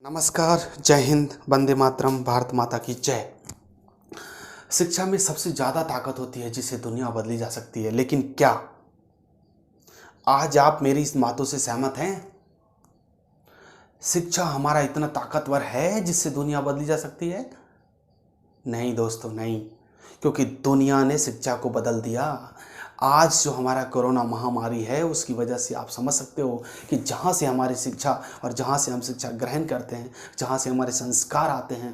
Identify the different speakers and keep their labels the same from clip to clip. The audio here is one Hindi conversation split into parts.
Speaker 1: नमस्कार, जय हिंद, वंदे मातरम, भारत माता की जय। शिक्षा में सबसे ज़्यादा ताकत होती है जिससे दुनिया बदली जा सकती है, लेकिन क्या आज आप मेरी इस बातों से सहमत हैं? शिक्षा हमारा इतना ताकतवर है जिससे दुनिया बदली जा सकती है? नहीं दोस्तों, नहीं। क्योंकि दुनिया ने शिक्षा को बदल दिया। आज जो हमारा कोरोना महामारी है उसकी वजह से आप समझ सकते हो कि जहाँ से हमारी शिक्षा और जहाँ से हम शिक्षा ग्रहण करते हैं, जहाँ से हमारे संस्कार आते हैं,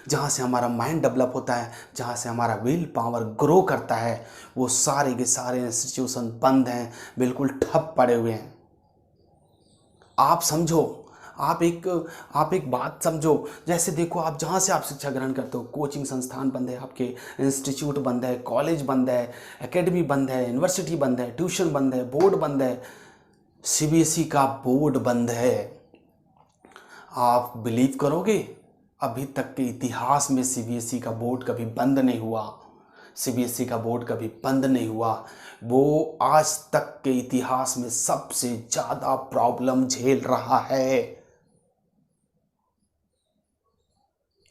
Speaker 1: जहाँ से हमारा माइंड डेवलप होता है, जहाँ से हमारा विल पावर ग्रो करता है, वो सारे के सारे इंस्टीट्यूशन बंद हैं, बिल्कुल ठप पड़े हुए हैं। आप समझो, आप एक बात समझो। जैसे देखो, आप जहाँ से आप शिक्षा ग्रहण करते हो, कोचिंग संस्थान बंद है, आपके इंस्टीट्यूट बंद है, कॉलेज बंद है, एकेडमी बंद है, यूनिवर्सिटी बंद है, ट्यूशन बंद है, बोर्ड बंद है, सीबीएसई का बोर्ड बंद है। आप बिलीव करोगे, अभी तक के इतिहास में सीबीएसई का बोर्ड कभी बंद नहीं हुआ। सीबीएसई का बोर्ड कभी बंद नहीं हुआ। वो आज तक के इतिहास में सबसे ज़्यादा प्रॉब्लम झेल रहा है।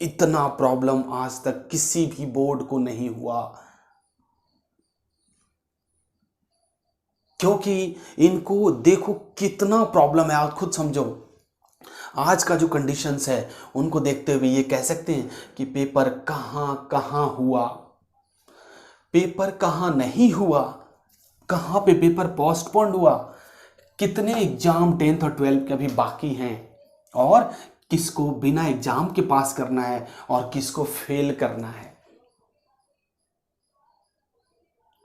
Speaker 1: इतना प्रॉब्लम आज तक किसी भी बोर्ड को नहीं हुआ, क्योंकि इनको देखो कितना प्रॉब्लम है। आप खुद समझो, आज का जो कंडीशंस है उनको देखते हुए ये कह सकते हैं कि पेपर कहाँ कहाँ हुआ, पेपर कहाँ नहीं हुआ, कहाँ पे पेपर पोस्टपोन्ड हुआ, कितने एग्जाम 10th और 12th के अभी बाकी हैं, और किसको बिना एग्जाम के पास करना है और किसको फेल करना है।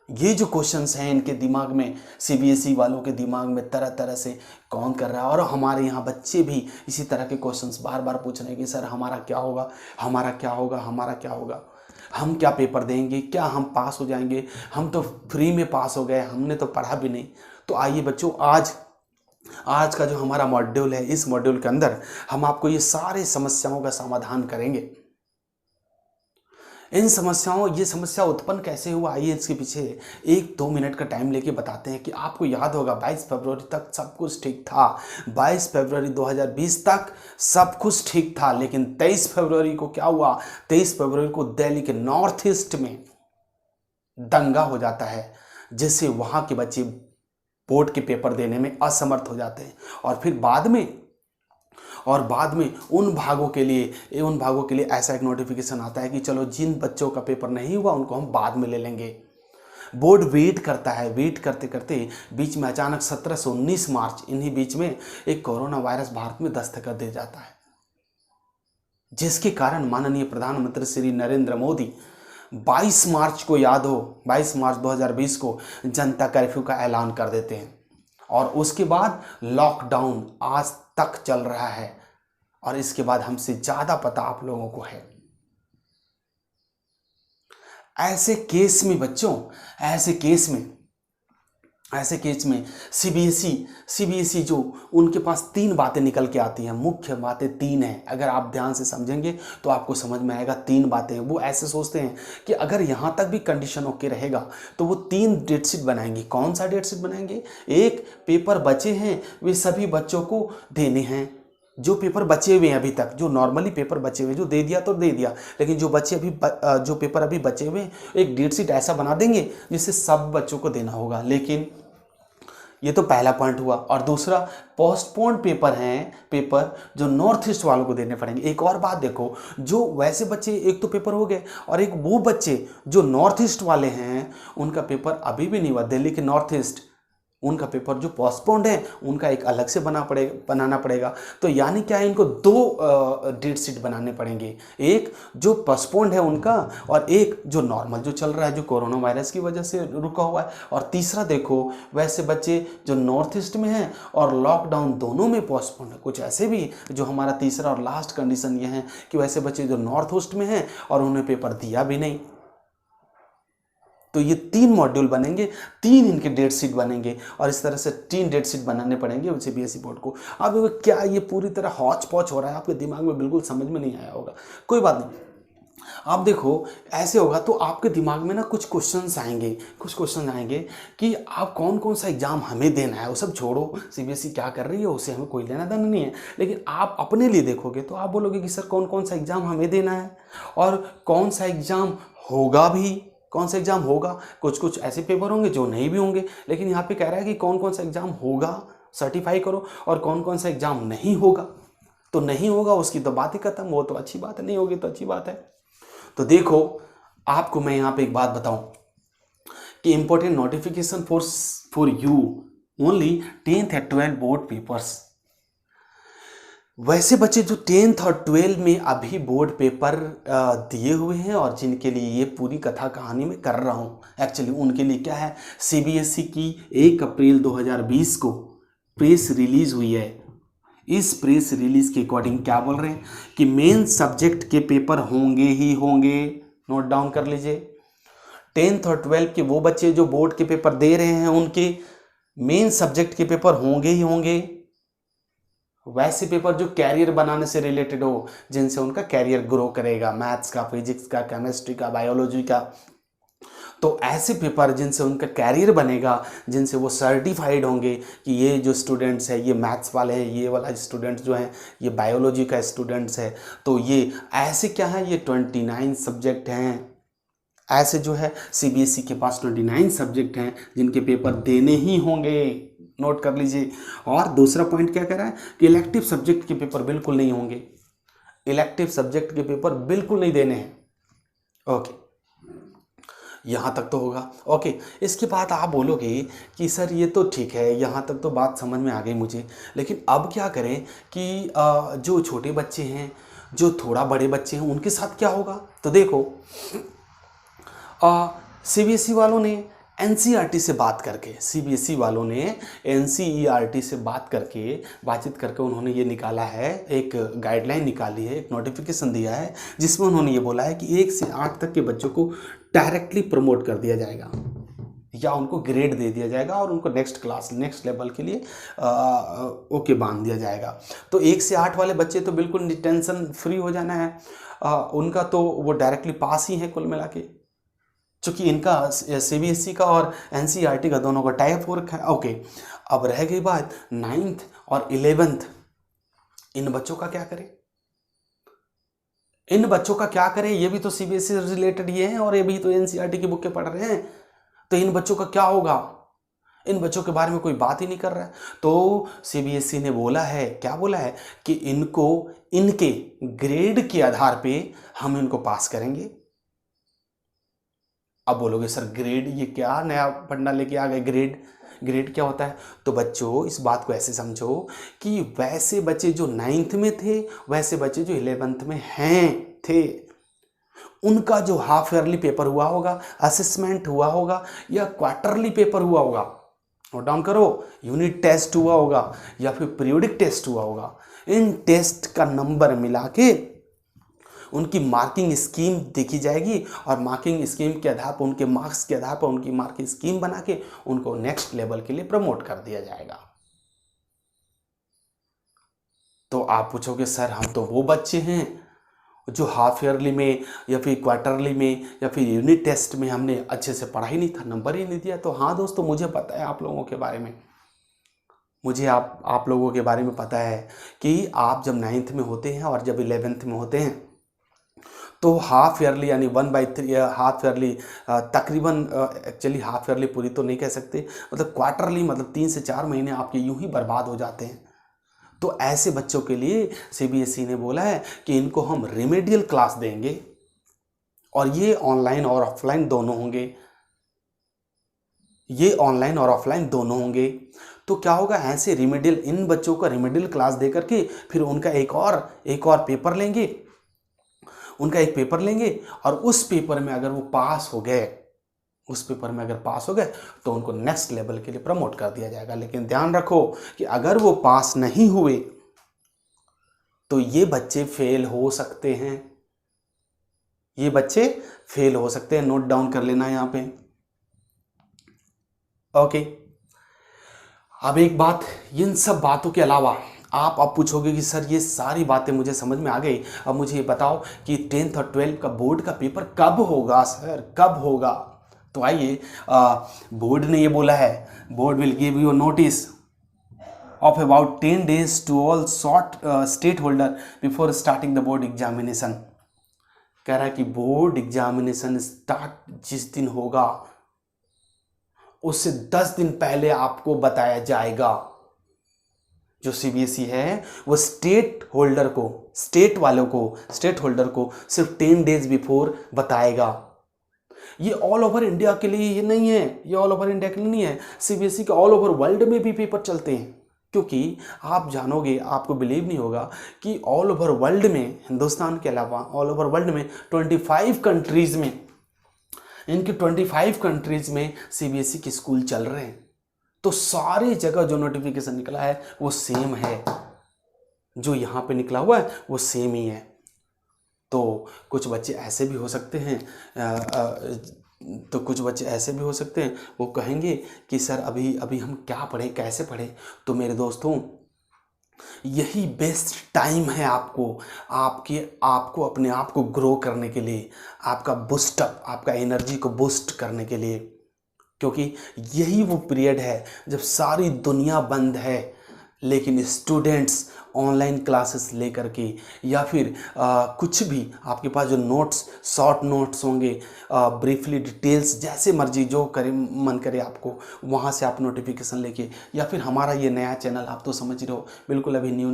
Speaker 1: ये जो क्वेश्चंस हैं इनके दिमाग में, सीबीएसई वालों के दिमाग में तरह तरह से कौन कर रहा है। और हमारे यहाँ बच्चे भी इसी तरह के क्वेश्चंस बार बार पूछ रहे हैं कि सर हमारा क्या होगा, हमारा क्या होगा, हमारा क्या होगा, हम क्या पेपर देंगे, क्या हम पास हो जाएंगे, हम तो फ्री में पास हो गए, हमने तो पढ़ा भी नहीं। तो आइए बच्चों, आज का जो हमारा मॉड्यूल है, इस मॉड्यूल के अंदर हम आपको ये सारे समस्याओं का समाधान करेंगे। इन समस्याओं ये समस्या उत्पन्न कैसे हुआ, आइए इसके पीछे 1-2 मिनट का टाइम लेके बताते हैं। कि आपको याद होगा 22 फरवरी तक सब कुछ ठीक था, 22 फरवरी 2020 तक सब कुछ ठीक था, लेकिन 23 फरवरी को क्या हुआ? 23 फरवरी को दिल्ली के नॉर्थ ईस्ट में दंगा हो जाता है, जिससे वहाँ के बच्चे बोर्ड के पेपर देने में असमर्थ हो जाते हैं। और फिर बाद में उन भागों के लिए ऐसा एक नोटिफिकेशन आता है कि चलो जिन बच्चों का पेपर नहीं हुआ उनको हम बाद में ले लेंगे। बोर्ड वेट करता है, वेट करते करते बीच में अचानक 17 से 19 मार्च, इन्हीं बीच में एक कोरोना वायरस भारत में दस्तक दे जाता है, जिसके कारण माननीय प्रधानमंत्री श्री नरेंद्र मोदी 22 मार्च को, याद हो 22 मार्च 2020 को जनता कर्फ्यू का ऐलान कर देते हैं। और उसके बाद लॉकडाउन आज तक चल रहा है, और इसके बाद हमसे ज़्यादा पता आप लोगों को है। ऐसे केस में बच्चों, ऐसे केस में सीबीएसई जो उनके पास 3 बातें निकल के आती हैं। मुख्य बातें 3 हैं, अगर आप ध्यान से समझेंगे तो आपको समझ में आएगा। 3 बातें हैं। वो ऐसे सोचते हैं कि अगर यहाँ तक भी कंडीशन ओके रहेगा तो वो 3 डेट शीट बनाएंगे। कौन सा डेट शीट बनाएंगे? एक, पेपर बचे हैं वे सभी बच्चों को देने हैं। जो पेपर बचे हुए हैं अभी तक, जो नॉर्मली पेपर बचे हुए, जो दे दिया तो दे दिया, लेकिन जो पेपर अभी बचे हुए हैं, एक डेट शीट ऐसा बना देंगे जिससे सब बच्चों को देना होगा। लेकिन ये तो पहला पॉइंट हुआ। और दूसरा, पोस्टपोन्ड पेपर हैं, पेपर जो नॉर्थ ईस्ट वालों को देने पड़ेंगे। एक और बात देखो, जो वैसे बच्चे, एक तो पेपर हो गए, और एक वो बच्चे जो नॉर्थ ईस्ट वाले हैं उनका पेपर अभी भी नहीं हुआ। दिल्ली के नॉर्थ ईस्ट, उनका पेपर जो पोस्टपोन्ड है उनका एक अलग से बनाना पड़ेगा। तो यानी क्या है, इनको 2 डेट शीट बनाने पड़ेंगे। एक जो पोस्टपोन्ड है उनका, और एक जो नॉर्मल जो चल रहा है, जो कोरोना वायरस की वजह से रुका हुआ है। और तीसरा देखो, वैसे बच्चे जो नॉर्थ ईस्ट में हैं और लॉकडाउन दोनों में पोस्टपोन्ड है। कुछ ऐसे भी जो हमारा तीसरा और लास्ट कंडीशन ये है कि वैसे बच्चे जो नॉर्थ ईस्ट में हैं और उन्होंने पेपर दिया भी नहीं। तो ये 3 मॉड्यूल बनेंगे, 3 इनके डेट शीट बनेंगे, और इस तरह से 3 डेट शीट बनाने पड़ेंगे सीबीएसई बोर्ड को। अब क्या ये पूरी तरह हौच पौच हो रहा है? आपके दिमाग में बिल्कुल समझ में नहीं आया होगा, कोई बात नहीं। आप देखो ऐसे होगा तो आपके दिमाग में ना कुछ क्वेश्चंस आएंगे कि आप कौन कौन सा एग्जाम हमें देना है। वो सब छोड़ो, सीबीएसई क्या कर रही है उससे हमें कोई लेना देना नहीं है, लेकिन आप अपने लिए देखोगे तो आप बोलोगे कि सर कौन कौन सा एग्जाम हमें देना है और कौन सा एग्जाम होगा भी, कौन सा एग्जाम होगा। कुछ कुछ ऐसे पेपर होंगे जो नहीं भी होंगे, लेकिन यहाँ पे कह रहा है कि कौन कौन सा एग्जाम होगा सर्टिफाई करो और कौन कौन सा एग्जाम नहीं होगा। तो नहीं होगा उसकी तो बात ही खत्म, वो तो अच्छी बात है, नहीं होगी तो अच्छी बात है। तो देखो आपको मैं यहाँ पे एक बात बताऊं कि important notification for you only 10th और 12 बोर्ड पेपर्स। वैसे बच्चे जो 10th और 12 में अभी बोर्ड पेपर दिए हुए हैं और जिनके लिए ये पूरी कथा कहानी मैं कर रहा हूँ, एक्चुअली उनके लिए क्या है, सीबीएसई की 1 अप्रैल 2020 को प्रेस रिलीज हुई है। इस प्रेस रिलीज के अकॉर्डिंग क्या बोल रहे हैं कि मेन सब्जेक्ट के पेपर होंगे ही होंगे। नोट डाउन कर लीजिए, 10th और 12 के वो बच्चे जो बोर्ड के पेपर दे रहे हैं उनके मेन सब्जेक्ट के पेपर होंगे ही होंगे। वैसे पेपर जो कैरियर बनाने से रिलेटेड हो, जिनसे उनका कैरियर ग्रो करेगा, मैथ्स का, फिजिक्स का, केमिस्ट्री का, बायोलॉजी का। तो ऐसे पेपर जिनसे उनका कैरियर बनेगा, जिनसे वो सर्टिफाइड होंगे कि ये जो स्टूडेंट्स है ये मैथ्स वाले हैं, ये वाला स्टूडेंट्स जो हैं ये बायोलॉजी का स्टूडेंट्स है। तो ये ऐसे क्या है, ये 29 सब्जेक्ट हैं। ऐसे जो है सीबीएसई के पास 29 सब्जेक्ट हैं जिनके पेपर देने ही होंगे। नोट कर लीजिए। और दूसरा पॉइंट क्या कह रहा है कि इलेक्टिव सब्जेक्ट के पेपर बिल्कुल नहीं होंगे, इलेक्टिव सब्जेक्ट के पेपर बिल्कुल नहीं देने हैं। ओके, यहाँ तक तो होगा। ओके, इसके बाद आप बोलोगे कि सर ये तो ठीक है, यहाँ तक तो बात समझ में आ गई मुझे, लेकिन अब क्या करें कि जो छोटे बच्चे हैं, जो थोड़ा बड़े बच्चे हैं, उनके साथ क्या होगा। तो देखो सीबीएसई वालों ने एनसीईआरटी से बात करके, सीबीएसई वालों ने एनसीईआरटी से बातचीत करके उन्होंने ये निकाला है, एक गाइडलाइन निकाली है, एक नोटिफिकेशन दिया है, जिसमें उन्होंने ये बोला है कि 1 से 8 तक के बच्चों को डायरेक्टली प्रमोट कर दिया जाएगा या उनको ग्रेड दे दिया जाएगा और उनको नेक्स्ट क्लास, नेक्स्ट लेवल के लिए ओके बांध दिया जाएगा। तो 1 से 8 वाले बच्चे तो बिल्कुल टेंशन फ्री हो जाना है, उनका तो वो डायरेक्टली पास ही है कुल मिला के, चूँकि इनका सीबीएसई का और एनसीईआरटी का दोनों का टाइप हो रखा है। ओके, अब रह गई बात 9th और 11th, इन बच्चों का क्या करें, इन बच्चों का क्या करें। ये भी तो सीबीएसई से रिलेटेड ये हैं और ये भी तो एनसीईआरटी की बुकें पढ़ रहे हैं, तो इन बच्चों का क्या होगा, इन बच्चों के बारे में कोई बात ही नहीं कर रहा है। तो सीबीएसई ने बोला है, क्या बोला है कि इनको इनके ग्रेड के आधार पे हम इनको पास करेंगे। अब बोलोगे सर ग्रेड, ये क्या नया फंडा लेके आ गए, ग्रेड क्या होता है। तो बच्चों इस बात को ऐसे समझो कि वैसे बच्चे जो 9th में थे, वैसे बच्चे जो 11th में थे, उनका जो हाफ ईयरली पेपर हुआ होगा, असेसमेंट हुआ होगा या क्वार्टरली पेपर हुआ होगा, नोट डाउन करो, यूनिट टेस्ट हुआ होगा या फिर पीरियोडिक टेस्ट हुआ होगा, इन टेस्ट का नंबर मिला के उनकी मार्किंग स्कीम देखी जाएगी और मार्किंग स्कीम के आधार पर, उनके मार्क्स के आधार पर उनकी मार्किंग स्कीम बना के उनको नेक्स्ट लेवल के लिए प्रमोट कर दिया जाएगा। तो आप पूछोगे सर हम तो वो बच्चे हैं जो हाफ ईयरली में या फिर क्वार्टरली में या फिर यूनिट टेस्ट में हमने अच्छे से पढ़ा ही नहीं था, नंबर ही नहीं दिया। तो हाँ दोस्तों, मुझे पता है आप लोगों के बारे में, मुझे आप लोगों के बारे में पता है कि आप जब 9th में होते हैं और जब 11th में होते हैं तो हाफ ईयरली यानी 1/3 हाफ ईयरली तकरीबन, एक्चुअली हाफ ईयरली पूरी तो नहीं कह सकते, मतलब क्वार्टरली, मतलब 3 से 4 महीने आपके यूं ही बर्बाद हो जाते हैं। तो ऐसे बच्चों के लिए सीबीएसई ने बोला है कि इनको हम रिमेडियल क्लास देंगे और ये ऑनलाइन और ऑफलाइन दोनों होंगे, ये ऑनलाइन और ऑफलाइन दोनों होंगे। तो क्या होगा, ऐसे रिमेडियल, इन बच्चों को रिमेडियल क्लास दे करके फिर उनका एक और पेपर लेंगे, उनका एक पेपर लेंगे और उस पेपर में अगर वो पास हो गए, उस पेपर में अगर पास हो गए तो उनको नेक्स्ट लेवल के लिए प्रमोट कर दिया जाएगा। लेकिन ध्यान रखो कि अगर वो पास नहीं हुए तो ये बच्चे फेल हो सकते हैं, ये बच्चे फेल हो सकते हैं, नोट डाउन कर लेना यहां पे। ओके, अब एक बात, इन सब बातों के अलावा आप अब पूछोगे कि सर ये सारी बातें मुझे समझ में आ गई, अब मुझे ये बताओ कि 10th और 12th का बोर्ड का पेपर कब होगा सर, कब होगा? तो आइए, बोर्ड ने ये बोला है, board will give you notice of about 10 days to all state holder before starting the board examination। कह रहा है कि बोर्ड एग्जामिनेशन स्टार्ट जिस दिन होगा उससे 10 दिन पहले आपको बताया जाएगा। जो सीबीएसई है वो स्टेट होल्डर को, स्टेट वालों को, स्टेट होल्डर को सिर्फ 10 डेज बिफोर बताएगा। ये ऑल ओवर इंडिया के लिए ये नहीं है, ये ऑल ओवर इंडिया के लिए नहीं है, सीबीएसई के ऑल ओवर वर्ल्ड में भी पेपर चलते हैं। क्योंकि आप जानोगे, आपको बिलीव नहीं होगा कि ऑल ओवर वर्ल्ड में, हिंदुस्तान के अलावा ऑल ओवर वर्ल्ड में 25 कंट्रीज में, इनके 25 कंट्रीज में सीबीएसई के स्कूल चल रहे हैं। तो सारी जगह जो नोटिफिकेशन निकला है वो सेम है, जो यहाँ पे निकला हुआ है वो सेम ही है। तो कुछ बच्चे ऐसे भी हो सकते हैं, वो कहेंगे कि सर अभी हम क्या पढ़ें, कैसे पढ़ें? तो मेरे दोस्तों, यही बेस्ट टाइम है आपको अपने आप को ग्रो करने के लिए, आपका बूस्टअप, आपका एनर्जी को बूस्ट करने के लिए। क्योंकि यही वो पीरियड है जब सारी दुनिया बंद है, लेकिन स्टूडेंट्स ऑनलाइन क्लासेस लेकर के या फिर कुछ भी आपके पास जो नोट्स, शॉर्ट नोट्स होंगे, ब्रीफली डिटेल्स, जैसे मर्जी जो करे मन करे आपको, वहाँ से आप नोटिफिकेशन लेके, या फिर हमारा ये नया चैनल, आप तो समझ रहे हो बिल्कुल अभी न्यू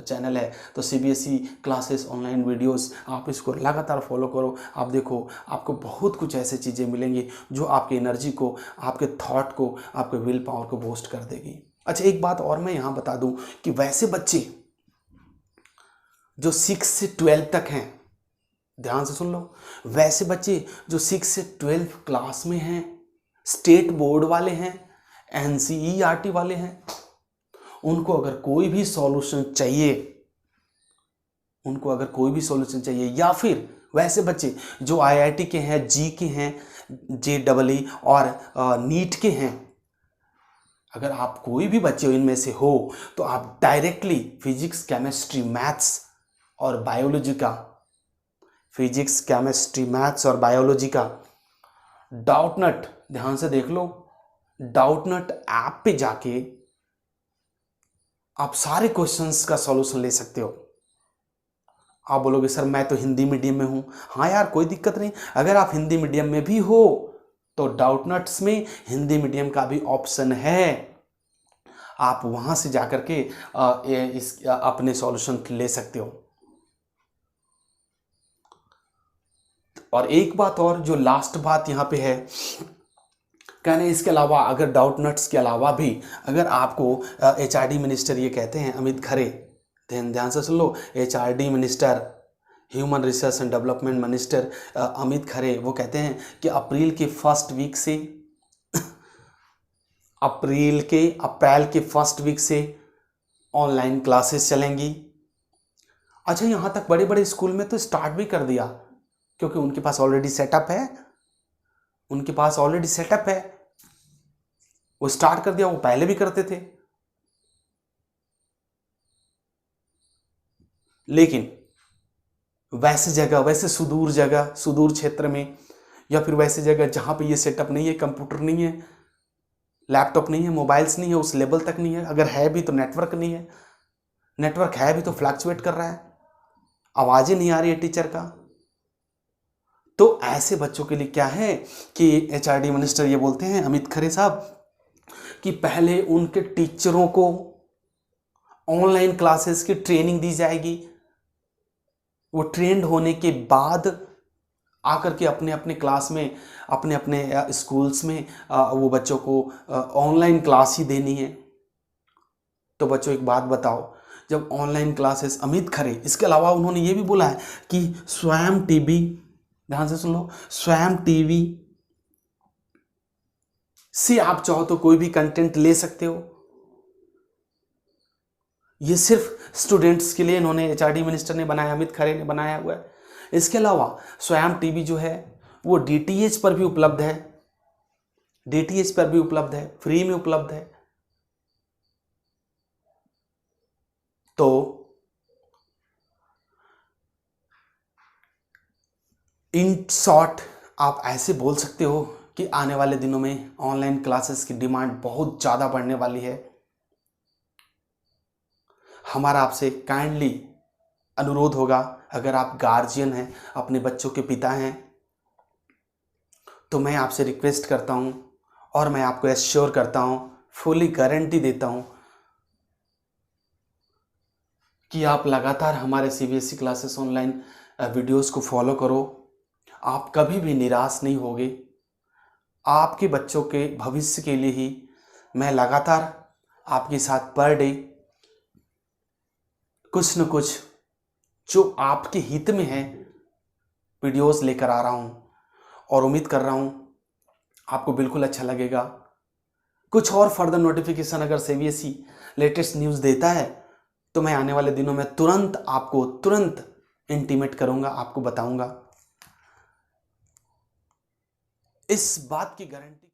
Speaker 1: चैनल है, तो सीबीएसई क्लासेस ऑनलाइन वीडियोस, आप इसको लगातार फॉलो करो। आप देखो, आपको बहुत कुछ ऐसे चीज़ें मिलेंगी जो आपकी एनर्जी को, आपके थॉट को, आपके विल पावर को बूस्ट कर देगी। अच्छा, एक बात और मैं यहाँ बता दूं कि वैसे बच्चे जो 6 से 12 तक हैं, ध्यान से सुन लो, वैसे बच्चे जो 6 से 12 क्लास में हैं, स्टेट बोर्ड वाले हैं, एनसीईआरटी वाले हैं, उनको अगर कोई भी सॉल्यूशन चाहिए, या फिर वैसे बच्चे जो आईआईटी के हैं, जी के हैं, जेईई और नीट के हैं, अगर आप कोई भी बच्चे इनमें से हो तो आप डायरेक्टली फिजिक्स, केमिस्ट्री, मैथ्स और बायोलॉजी का डाउटनट, ध्यान से देख लो, डाउटनट ऐप पे जाके आप सारे क्वेश्चंस का सॉल्यूशन ले सकते हो। आप बोलोगे सर मैं तो हिंदी मीडियम में हूं। हाँ यार, कोई दिक्कत नहीं, अगर आप हिंदी मीडियम में भी हो तो डाउटनट्स में हिंदी मीडियम का भी ऑप्शन है, आप वहां से जाकर के अपने सॉल्यूशन ले सकते हो। और एक बात और, जो लास्ट बात यहाँ पे है, कहने इसके अलावा, अगर डाउटनट्स के अलावा भी अगर आपको एचआरडी मिनिस्टर ये कहते हैं, अमित खरे, ध्यान से सुन लो, HRD minister, human research and development minister Amit Khare, वो कहते हैं कि अप्रैल के फर्स्ट वीक से ऑनलाइन क्लासेस चलेंगी। अच्छा, यहाँ तक बड़े बड़े स्कूल में तो स्टार्ट भी कर दिया, क्योंकि उनके पास ऑलरेडी सेटअप है, वो स्टार्ट कर दिया, वो पहले भी करते थे। लेकिन वैसे सुदूर क्षेत्र में, या फिर वैसे जगह जहां पे ये सेटअप नहीं है, कंप्यूटर नहीं है, लैपटॉप नहीं है, मोबाइल्स नहीं है, उस लेवल तक नहीं है, अगर है भी तो नेटवर्क नहीं है, नेटवर्क है भी तो फ्लक्चुएट कर रहा है, आवाज़ें नहीं आ रही है टीचर का, तो ऐसे बच्चों के लिए क्या है कि एचआरडी मिनिस्टर ये बोलते हैं, अमित खरे साहब, कि पहले उनके टीचरों को ऑनलाइन क्लासेस की ट्रेनिंग दी जाएगी, वो ट्रेंड होने के बाद आकर के अपने अपने क्लास में, अपने अपने स्कूल्स में वो बच्चों को ऑनलाइन क्लास ही देनी है। तो बच्चों एक बात बताओ, जब ऑनलाइन क्लासेस, अमित खरे, इसके अलावा उन्होंने ये भी बोला है कि स्वयं टीवी, ध्यान से सुन लो, स्वयं टीवी से आप चाहो तो कोई भी कंटेंट ले सकते हो। ये सिर्फ स्टूडेंट्स के लिए इन्होंने, एचआरडी मिनिस्टर ने बनाया, अमित खरे ने बनाया हुआ है। इसके अलावा स्वयं टीवी जो है वो डीटीएच पर भी उपलब्ध है, फ्री में उपलब्ध है। तो इन शॉर्ट आप ऐसे बोल सकते हो कि आने वाले दिनों में ऑनलाइन क्लासेस की डिमांड बहुत ज़्यादा बढ़ने वाली है। हमारा आपसे काइंडली अनुरोध होगा, अगर आप गार्जियन हैं, अपने बच्चों के पिता हैं, तो मैं आपसे रिक्वेस्ट करता हूं और मैं आपको एश्योर करता हूं, फुली गारंटी देता हूं कि आप लगातार हमारे सीबीएसई क्लासेस ऑनलाइन वीडियोस को फॉलो करो। आप कभी भी निराश नहीं होगे। आपके बच्चों के भविष्य के लिए ही मैं लगातार आपके साथ पर डे कुछ न कुछ जो आपके हित में है वीडियोस लेकर आ रहा हूँ, और उम्मीद कर रहा हूँ आपको बिल्कुल अच्छा लगेगा। कुछ और फर्दर नोटिफिकेशन अगर सीबीएसई लेटेस्ट न्यूज़ देता है तो मैं आने वाले दिनों में तुरंत इंटीमेट करूँगा, आपको बताऊँगा। इस बात की गारंटी